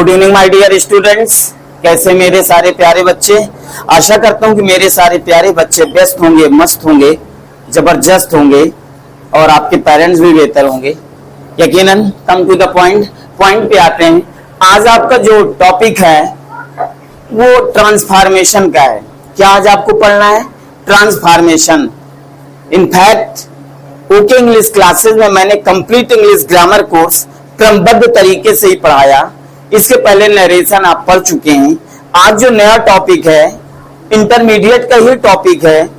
Good evening my dear students. कैसे मेरे सारे प्यारे बच्चे। आशा करता हूं कि मेरे सारे प्यारे बच्चे व्यस्त होंगे, मस्त होंगे, जबरदस्त होंगे और आपके पेरेंट्स भी बेहतर होंगे। यकीनन कम टू द पॉइंट पे आते हैं। आज आपका जो टॉपिक है वो ट्रांसफॉर्मेशन का है। क्या आज आपको पढ़ना है? Transformation. In fact okay English classes में मैंने कंप्लीट इंग्लिश ग्रामर कोर्स क्रमबद्ध तरीके से ही पढ़ाया। इसके पहले नरेशन आप पढ़ चुके हैं। आज जो नया टॉपिक है इंटरमीडिएट का ही टॉपिक है।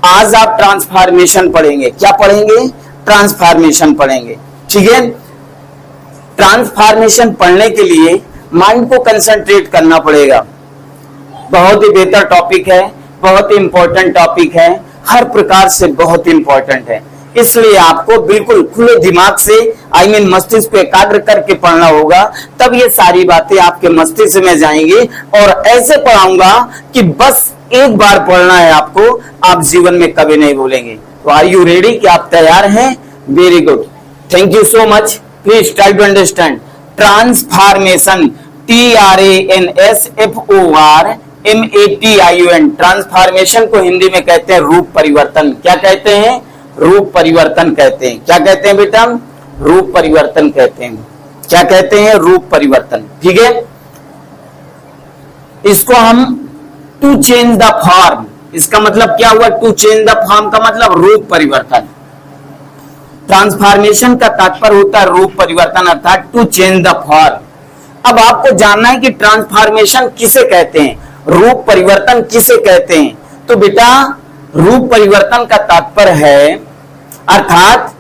आज आप ट्रांसफॉर्मेशन पढ़ेंगे। क्या पढ़ेंगे? ट्रांसफॉर्मेशन पढ़ेंगे। ठीक है। ट्रांसफॉर्मेशन पढ़ने के लिए माइंड को कंसंट्रेट करना पड़ेगा। बहुत ही बेहतर टॉपिक है, बहुत ही इंपॉर्टेंट टॉपिक है, हर प्रकार से बहुत इंपॉर्टेंट है। इसलिए आपको बिल्कुल खुले दिमाग से मस्तिष्क पे एकाग्र करके पढ़ना होगा, तब ये सारी बातें आपके मस्तिष्क में जाएंगी। और ऐसे पढ़ाऊंगा कि बस एक बार पढ़ना है आपको, आप जीवन में कभी नहीं भूलेंगे। तो आर यू रेडी? कि आप तैयार हैं? Very good, thank you so much. Please try to understand transformation. TRANSFORMATION। Transformation को हिंदी में कहते हैं रूप परिवर्तन। क्या कहते हैं? रूप परिवर्तन कहते हैं। क्या कहते हैं बेटा? रूप परिवर्तन कहते हैं। क्या कहते हैं? रूप परिवर्तन। ठीक है। इसको हम टू चेंज द फॉर्म, इसका मतलब क्या हुआ? टू चेंज द फॉर्म का मतलब रूप परिवर्तन। ट्रांसफॉर्मेशन का तात्पर्य होता है रूप परिवर्तन, अर्थात टू चेंज द फॉर्म। अब आपको जानना है कि ट्रांसफॉर्मेशन किसे कहते हैं, रूप परिवर्तन किसे कहते हैं। तो बेटा रूप परिवर्तन का तात्पर्य है, अर्थात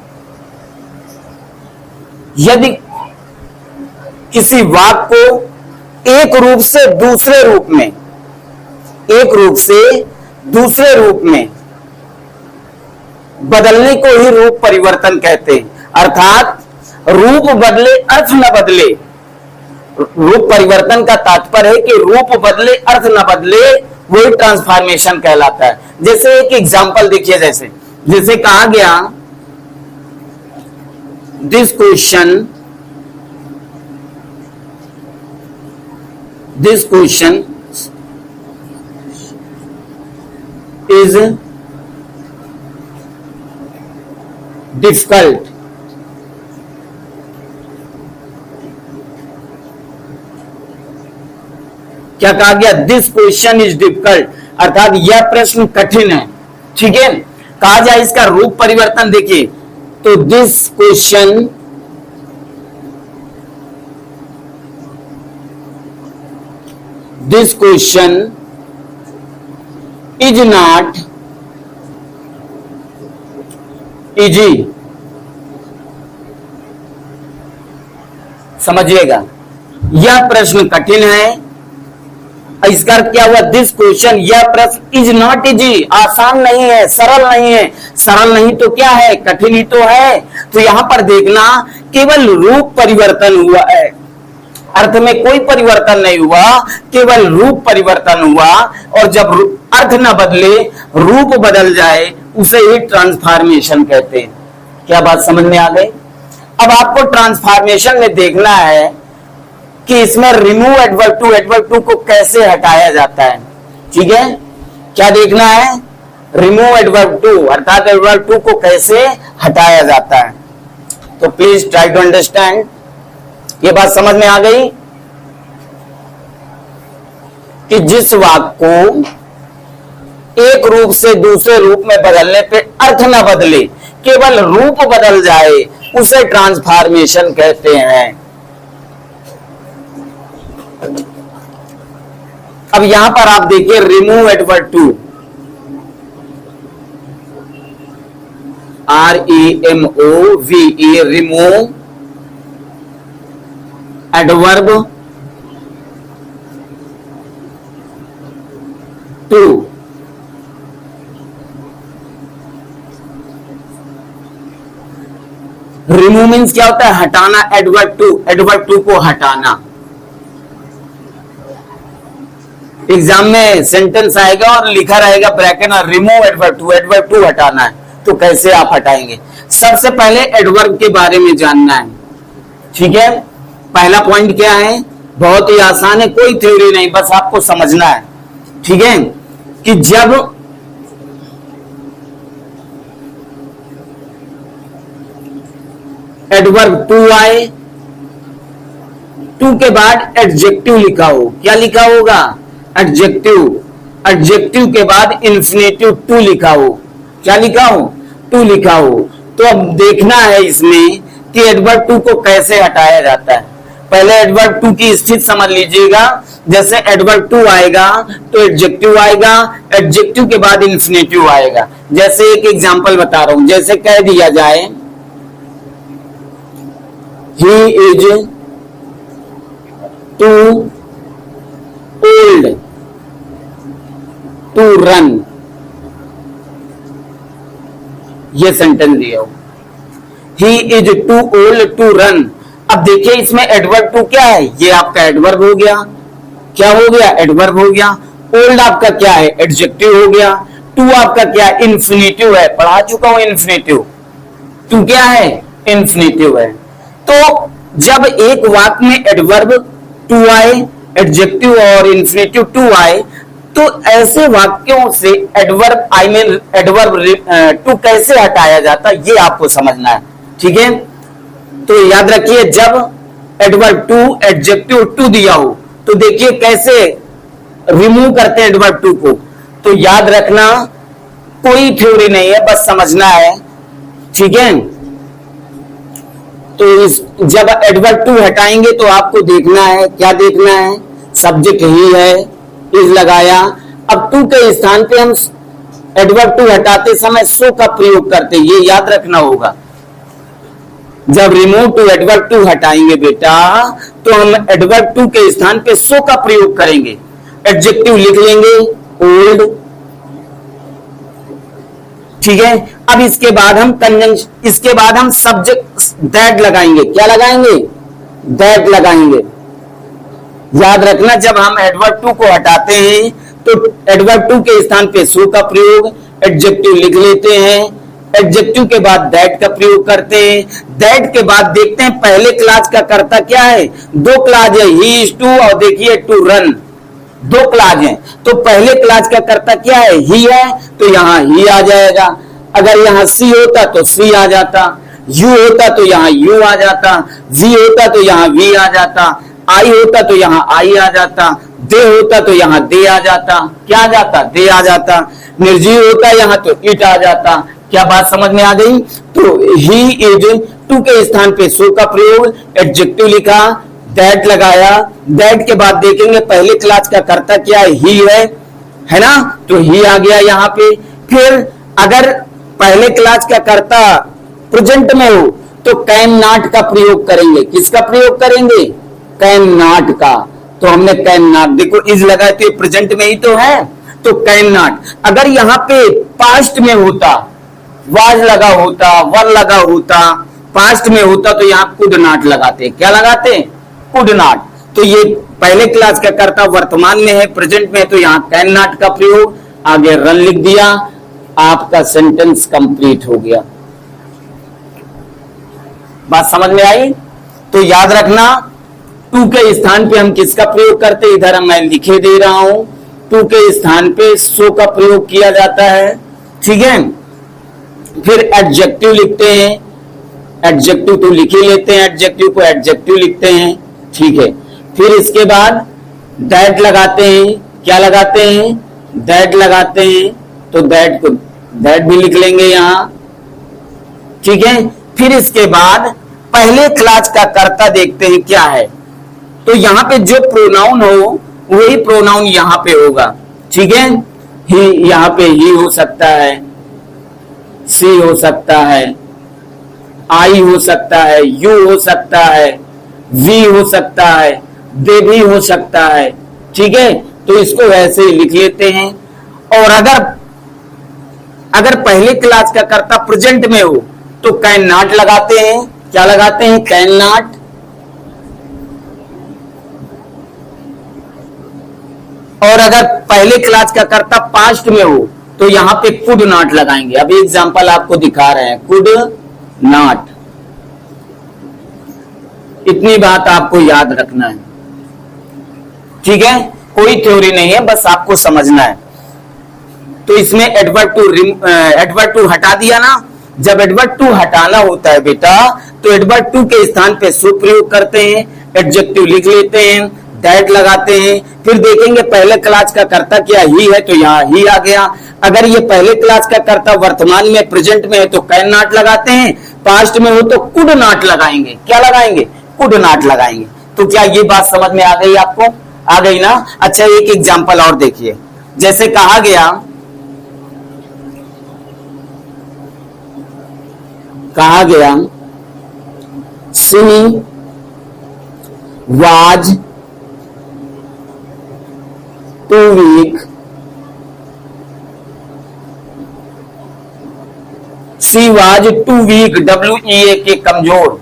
यदि किसी वाक्य को एक रूप से दूसरे रूप में, एक रूप से दूसरे रूप में बदलने को ही रूप परिवर्तन कहते हैं। अर्थात रूप बदले अर्थ न बदले। रूप परिवर्तन का तात्पर्य है कि रूप बदले अर्थ न बदले, वही ट्रांसफॉर्मेशन कहलाता है। जैसे एक एग्जांपल देखिए, जैसे कहा गया दिस क्वेश्चन इज डिफिकल्ट। क्या कहा गया? दिस क्वेश्चन इज डिफिकल्ट, अर्थात यह प्रश्न कठिन है। ठीक है। कहा जाए इसका रूप परिवर्तन देखिए, तो this question is not easy. समझिएगा, यह प्रश्न कठिन है। इसका क्या हुआ? दिस क्वेश्चन, यह प्रश्न इज नॉट इजी, आसान नहीं है, सरल नहीं है। सरल नहीं तो क्या है? कठिन ही तो है। तो यहां पर देखना केवल रूप परिवर्तन हुआ है, अर्थ में कोई परिवर्तन नहीं हुआ, केवल रूप परिवर्तन हुआ। और जब अर्थ न बदले, रूप बदल जाए, उसे ही ट्रांसफॉर्मेशन कहते हैं। क्या बात समझ में आ गई? अब आपको ट्रांसफॉर्मेशन में देखना है कि इसमें रिमूव एडवर्ब टू को कैसे हटाया जाता है। ठीक है। क्या देखना है? रिमूव एडवर्ब टू, अर्थात एडवर्ब टू को कैसे हटाया जाता है। तो प्लीज ट्राई टू अंडरस्टैंड। ये बात समझ में आ गई कि जिस वाक्य को एक रूप से दूसरे रूप में बदलने पे अर्थ न बदले, केवल रूप बदल जाए, उसे ट्रांसफॉर्मेशन कहते हैं। अब यहां पर आप देखिए remove adverb too, REMOVE, remove adverb too. Remove means क्या होता है? हटाना। एडवर्ब टू को हटाना। एग्जाम में सेंटेंस आएगा और लिखा रहेगा ब्रैकेट में रिमूव एडवर्ब टू हटाना है, तो कैसे आप हटाएंगे? सबसे पहले एडवर्ब के बारे में जानना है। ठीक है। पहला पॉइंट क्या है? बहुत ही आसान है, कोई थ्योरी नहीं, बस आपको समझना है। ठीक है, कि जब एडवर्ब टू आए, टू के बाद एडजेक्टिव लिखा हो, क्या लिखा होगा? एडजेक्टिव। एडजेक्टिव के बाद इंफिनिटिव टू लिखा हो, क्या लिखा हो? टू लिखा हो। तो अब देखना है इसमें कि एडवर्ब टू को कैसे हटाया जाता है। पहले एडवर्ब टू की स्थिति समझ लीजिएगा। जैसे एडवर्ब टू आएगा तो एडजेक्टिव आएगा, एडजेक्टिव के बाद इंफिनिटिव आएगा। जैसे एक एग्जांपल बता रहा हूं, जैसे कह दिया जाए he is too old to run, ये सेंटेंस दिया हो, he is too old to run. अब देखिए इसमें एडवर्ब टू क्या है? ये आपका एडवर्ब हो गया। क्या हो गया? एडवर्ब हो गया। ओल्ड आपका क्या है? एडजेक्टिव हो गया। टू आपका क्या है? इन्फिनिटिव है, पढ़ा चुका हूं इन्फिनिटिव। टू क्या है? इन्फिनिटिव है। तो जब एक वाक्य में एडवर्ब टू आए, एडजेक्टिव और इन्फिनिटिव टू आए, तो ऐसे वाक्यों से एडवर्ब एडवर्ब टू कैसे हटाया जाता है, ये आपको समझना है। ठीक है, तो याद रखिए जब एडवर्ब टू एडजेक्टिव टू दिया हो तो देखिए कैसे रिमूव करते हैं एडवर्ब टू को। तो याद रखना, कोई थ्योरी नहीं है, बस समझना है। ठीक है, तो जब एडवर्ब टू हटाएंगे तो आपको देखना है, क्या देखना है? सब्जेक्ट ही है, इज लगाया। अब टू के स्थान पे हम एडवर्ब टू हटाते समय सो का प्रयोग करते, ये याद रखना होगा। जब रिमूव टू एडवर्ब टू हटाएंगे बेटा, तो हम एडवर्ब टू के स्थान पे सो का प्रयोग करेंगे। एडजेक्टिव लिख लेंगे ओल्ड। ठीक है, अब इसके बाद हम कंजंक्शन, इसके बाद हम सब्जेक्ट दैट लगाएंगे। क्या लगाएंगे? दैट लगाएंगे। याद रखना, जब हम एडवर्ब टू को हटाते हैं तो एडवर्ब टू के स्थान पे सो का प्रयोग, एडजेक्टिव लिख लेते हैं, एडजेक्टिव के बाद दैट का प्रयोग करते हैं। दैट के बाद देखते हैं पहले क्लास का कर्ता क्या है। दो क्लास है, ही इज टू और देखिए टू रन, दो क्लास हैं। तो पहले क्लास का कर्ता क्या है? ही है, तो यहां ही आ जाएगा। अगर यहां सी होता तो सी आ जाता, यू होता तो यहां यू आ जाता, वी होता तो यहां वी आ जाता, आई होता तो यहां आई आ जाता, दे होता तो यहां दे आ जाता। क्या आ जाता? दे आ जाता। निर्जीव होता यहां तो इट आ जाता। क्या बात समझ में आ गई? तो ही इज टू के स्थान पे सो का प्रयोग, एडजेक्टिव लिखा, दैट लगाया। दैट के बाद देखेंगे पहले क्लास का कर्ता क्या है? ही है ना, तो ही आ गया यहाँ पे। फिर अगर पहले क्लास का कर्ता प्रेजेंट में हो तो कैन नॉट का प्रयोग करेंगे। किसका प्रयोग करेंगे? कैन नॉट का। तो हमने कैन नॉट, देखो इज लगा तो प्रेजेंट में ही तो है, तो कैन नॉट। अगर यहाँ पे पास्ट में होता, वाज लगा होता, वर लगा होता, पास्ट में होता तो यहाँ कुड नॉट लगाते। क्या लगाते? Could not. तो ये पहले क्लास का कर्ता वर्तमान में है, प्रेजेंट में है, तो यहाँ कैन नॉट का प्रयोग, आगे रन लिख दिया, आपका सेंटेंस कंप्लीट हो गया। बात समझ में आई? तो याद रखना, टू के स्थान पे हम किसका प्रयोग करते? इधर मैं लिखे दे रहा हूं, टू के स्थान पे सो का प्रयोग किया जाता है। ठीक है, फिर एडजेक्टिव लिखते हैं, एडजेक्टिव तो लिख ही लेते हैं, एडजेक्टिव को एडजेक्टिव लिखते हैं। ठीक है, फिर इसके बाद दैट लगाते हैं। क्या लगाते हैं? दैट लगाते हैं, तो दैट को दैट भी लिख लेंगे यहां। ठीक है, फिर इसके बाद पहले क्लास का कर्ता देखते हैं क्या है। तो यहां पे जो प्रोनाउन हो वही प्रोनाउन यहां पे होगा। ठीक है, ही यहां पे ही हो सकता है, सी हो सकता है, आई हो सकता है, यू हो सकता है, वी हो सकता है, दे भी हो सकता है। ठीक है, तो इसको वैसे ही लिख लेते हैं। और अगर पहले क्लास का कर्ता प्रेजेंट में हो तो कैन नॉट लगाते हैं। क्या लगाते हैं? Can not. और अगर पहले क्लास का कर्ता पास्ट में हो तो यहां पे कुड नॉट लगाएंगे। अभी एग्जांपल आपको दिखा रहे हैं, कुड नॉट। इतनी बात आपको याद रखना है। ठीक है, कोई थ्योरी नहीं है, बस आपको समझना है। तो इसमें एडवर्ब टू हटा दिया ना। जब एडवर्ब टू हटाना होता है बेटा, तो एडवर्ब टू के स्थान पे सो प्रयोग करते हैं, एडजेक्टिव लिख लेते हैं, दैट लगाते हैं, फिर देखेंगे पहले क्लास का कर्ता क्या ही है, तो यहाँ ही आ गया। अगर ये पहले क्लास का कर्ता वर्तमान में प्रेजेंट में है तो कैन नॉट लगाते हैं, पास्ट में हो तो कुड नॉट लगाएंगे। क्या लगाएंगे? कुड नॉट लगाएंगे। तो क्या ये बात समझ में आ गई आपको? आ गई ना। अच्छा, एक एग्जांपल और देखिए, जैसे कहा गया she was too weak, she was too weak, WEAK के कमजोर,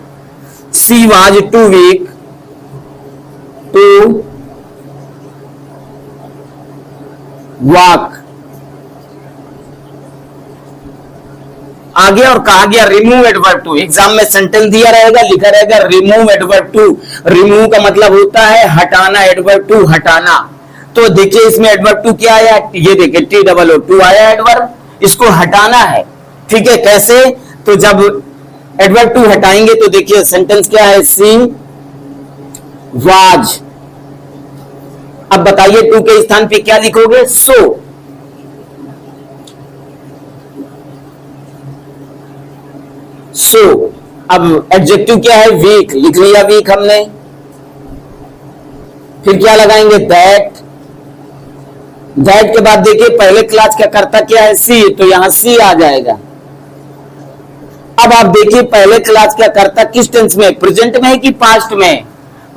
she was too weak to walk. आगे और कहा गया रिमूव एडवर्ब टू। एग्जाम में सेंटेंस दिया रहेगा, लिखा रहेगा रिमूव एडवर्ब टू। रिमूव का मतलब होता है हटाना, एडवर्ब टू हटाना। तो देखिए इसमें एडवर्ब टू क्या आया, ये देखिए TOO आया एडवर्ब, इसको हटाना है। ठीक है, कैसे? तो जब एडवर्ब टू हटाएंगे तो देखिए सेंटेंस क्या है, सी वाज। अब बताइए टू के स्थान पे क्या लिखोगे? सो। सो अब एडजेक्टिव क्या है? वीक, लिख लिया वीक हमने। फिर क्या लगाएंगे? दैट। दैट के बाद देखिए पहले क्लास का कर्ता क्या है? सी, तो यहां सी आ जाएगा। अब आप देखिए पहले क्लास का कर्ता किस टेंस में, प्रेजेंट में है कि पास्ट में?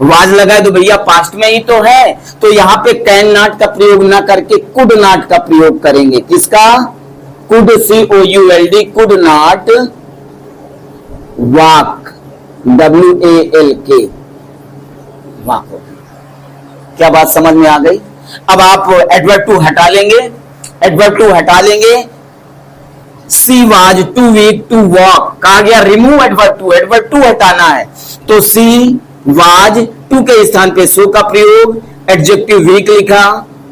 वाज लगाए तो भैया पास्ट में ही तो है, तो यहां पे कैन नॉट का प्रयोग ना करके कुड नॉट का प्रयोग करेंगे। किसका? Could, COULD, could not walk, WALK, walk. क्या बात समझ में आ गई? अब आप एडवर्ब टू हटा लेंगे, एडवर्ब टू हटा लेंगे। She was too weak to walk, कहा गया remove adverb too, adverb too हटाना है। तो सी वाज टू के स्थान पे सो का प्रयोग, एडजेक्टिव वीक लिखा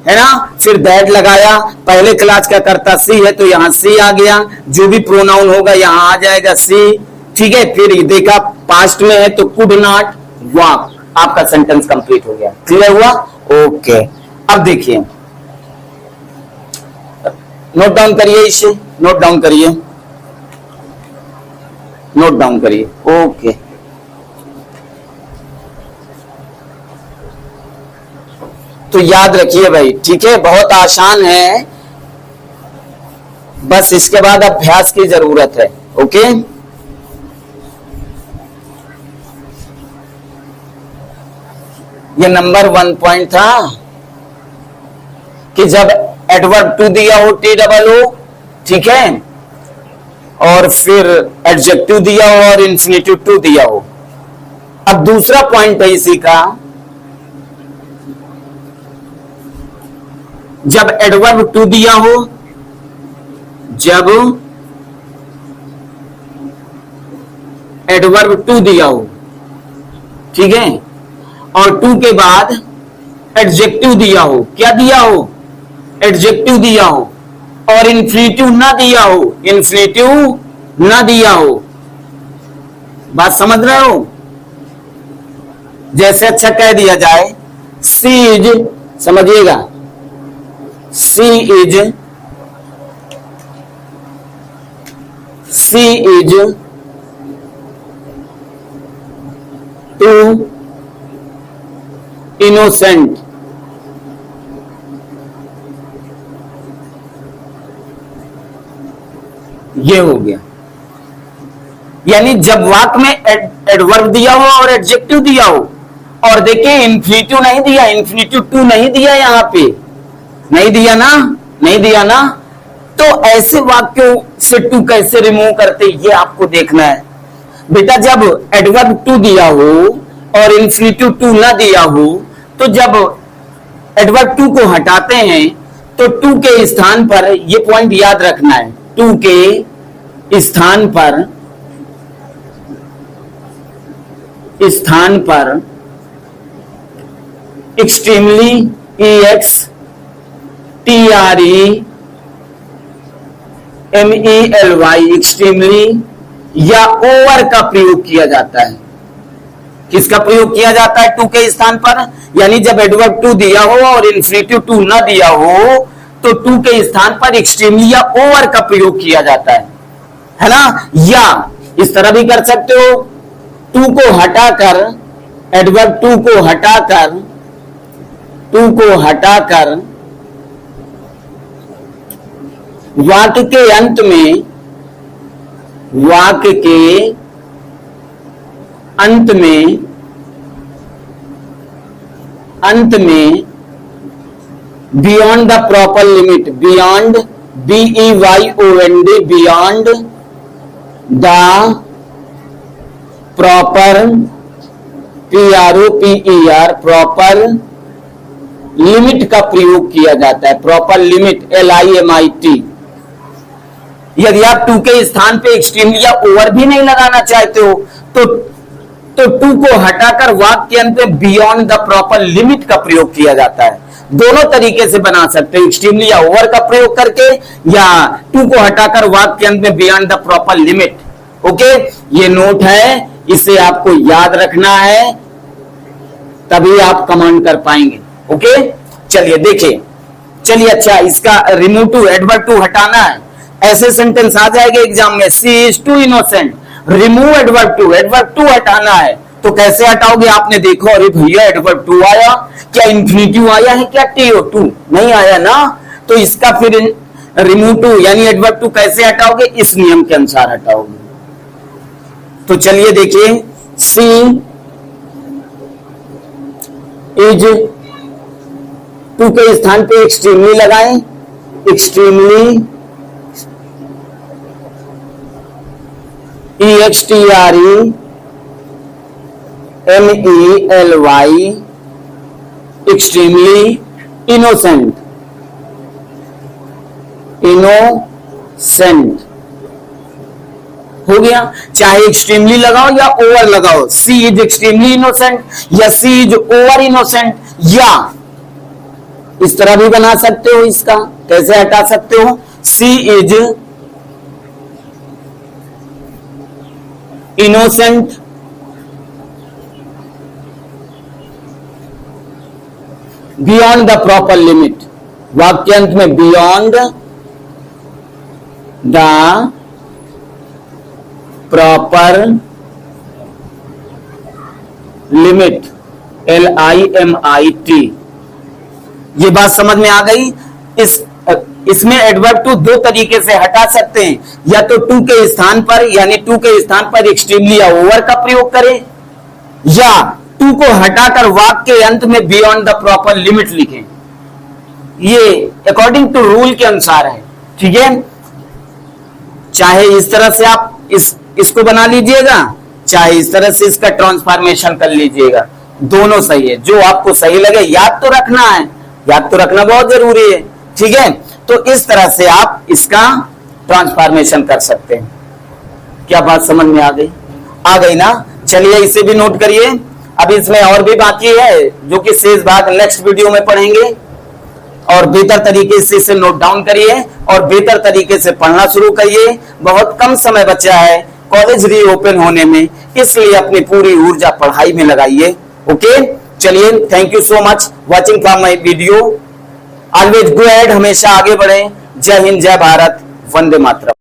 है ना, फिर दैट लगाया, पहले क्लास का कर्ता सी है तो यहां सी आ गया, जो भी प्रोनाउन होगा यहां आ जाएगा सी। ठीक है, फिर देखा पास्ट में है तो कुड नॉट वॉक, आपका सेंटेंस कंप्लीट हो गया। क्लियर हुआ? ओके। अब देखिए, नोट डाउन करिए, इसे नोट डाउन करिए, नोट डाउन करिए। ओके, तो याद रखिए भाई, ठीक है, बहुत आसान है, बस इसके बाद अभ्यास की जरूरत है। ओके, ये नंबर 1 पॉइंट था कि जब एडवर्ब टू दिया हो TOO, ठीक है, और फिर एडजेक्टिव दिया हो और इंफिनिटिव टू दिया हो। अब दूसरा पॉइंट है इसी का, जब एडवर्ब टू दिया हो, जब एडवर्ब टू दिया हो, ठीक है, और टू के बाद एडजेक्टिव दिया हो। क्या दिया हो? एडजेक्टिव दिया हो, और इन्फिनिटिव ना दिया हो, इन्फिनिटिव ना दिया हो। बात समझ रहे हो? जैसे अच्छा कह दिया जाए सी इज, समझिएगा, सी इज टू इनोसेंट। ये हो गया, यानी जब वाक्य में एडवर्ब दिया हो और एडजेक्टिव दिया हो, और देखिए इन्फिनिटिव नहीं दिया, इन्फिनिटिव टू नहीं दिया, यहां पे नहीं दिया ना, नहीं दिया ना, तो ऐसे वाक्यों से टू कैसे रिमूव करते, ये आपको देखना है बेटा। जब एडवर्ब टू दिया हो और इन्फिनिटिव टू ना दिया हो, तो जब एडवर्ब टू को हटाते हैं तो टू के स्थान पर, ये पॉइंट याद रखना है, टू के स्थान पर एक्सट्रीमली, EXTREMELY, एक्सट्रीमली या ओवर का प्रयोग किया जाता है। किसका प्रयोग किया जाता है टू के स्थान पर? यानी जब एडवर्ब टू दिया हो और इन्फिनेटिव टू ना दिया हो तो टू के स्थान पर एक्सट्रीमली या ओवर का प्रयोग किया जाता है ना। या इस तरह भी कर सकते हो, टू को हटाकर, एडवर्ब टू को हटाकर वाक्य के अंत में beyond the proper limit, beyond BEYOND, beyond the proper PROPER, proper limit का प्रयोग किया जाता है। Proper limit LIMIT। यदि आप टू के स्थान पे एक्सट्रीमली या ओवर भी नहीं लगाना चाहते हो तो टू को हटाकर वाक्य के अंत में बियॉन्ड द प्रॉपर लिमिट का प्रयोग किया जाता है। दोनों तरीके से बना सकते हो, एक्सट्रीमली या ओवर का प्रयोग करके या टू को हटाकर वाक्य के अंत में beyond the proper limit. Okay, ये नोट है, इसे आपको याद रखना है, तभी आप कमांड कर पाएंगे। ओके, चलिए देखिए, चलिए अच्छा, इसका रिमूव टू, एडवर्ब टू हटाना है। ऐसे सेंटेंस आ जाएंगे एग्जाम में, she is too innocent, remove adverb too हटाना है। तो कैसे हटाओगे? आपने देखो, अरे भैया एडवर्ब टू आया, क्या इन्फिनेटिव आया है, क्या TO2 नहीं आया ना, तो इसका फिर रिमूव टू यानी एडवर्ब टू कैसे हटाओगे? इस नियम के अनुसार हटाओगे। तो चलिए देखिए, सी इज, टू के स्थान पे एक्सट्रीमली लगाएं, एक्सट्रीमली EXTREMELY, एक्सट्रीमली इनोसेंट, हो गया। चाहे एक्सट्रीमली लगाओ या ओवर लगाओ, सी इज एक्सट्रीमली इनोसेंट या सी इज ओवर इनोसेंट, या इस तरह भी बना सकते हो। इसका कैसे हटा सकते हो? She is innocent beyond the proper limit, वाक्यांत में beyond the proper limit, LIMIT। ये बात समझ में आ गई? इसमें एडवर्ब टू दो तरीके से हटा सकते हैं, या तो टू के स्थान पर यानी टू के स्थान पर एक्सट्रीमली या ओवर का प्रयोग करें, या टू को हटाकर वाक्य के अंत में बियॉन्ड द प्रॉपर लिमिट लिखें। ये अकॉर्डिंग टू रूल के अनुसार है, ठीक है। चाहे इस तरह से आप इसको बना लीजिएगा, चाहे इस तरह से इसका ट्रांसफॉर्मेशन कर लीजिएगा, दोनों सही है, जो आपको सही लगे। याद तो रखना है, याद तो रखना बहुत जरूरी है, ठीक है। तो इस तरह से आप इसका ट्रांसफॉर्मेशन कर सकते हैं। क्या बात समझ में आ गई? आ गई ना? चलिए इसे भी नोट करिए। अब इसमें और भी बाकी है जो कि शेष भाग नेक्स्ट वीडियो में पढ़ेंगे, और बेहतर तरीके से इसे नोट डाउन करिए और बेहतर तरीके से पढ़ना शुरू करिए। बहुत कम समय बचा है कॉलेज रीओपन होने में, इसलिए अपनी पूरी ऊर्जा पढ़ाई में लगाइए। ओके, चलिए, thank you so much watching from my video. Always go ahead, हमेशा आगे बढ़ें। जय हिंद, जय भारत, वंदे मातरम।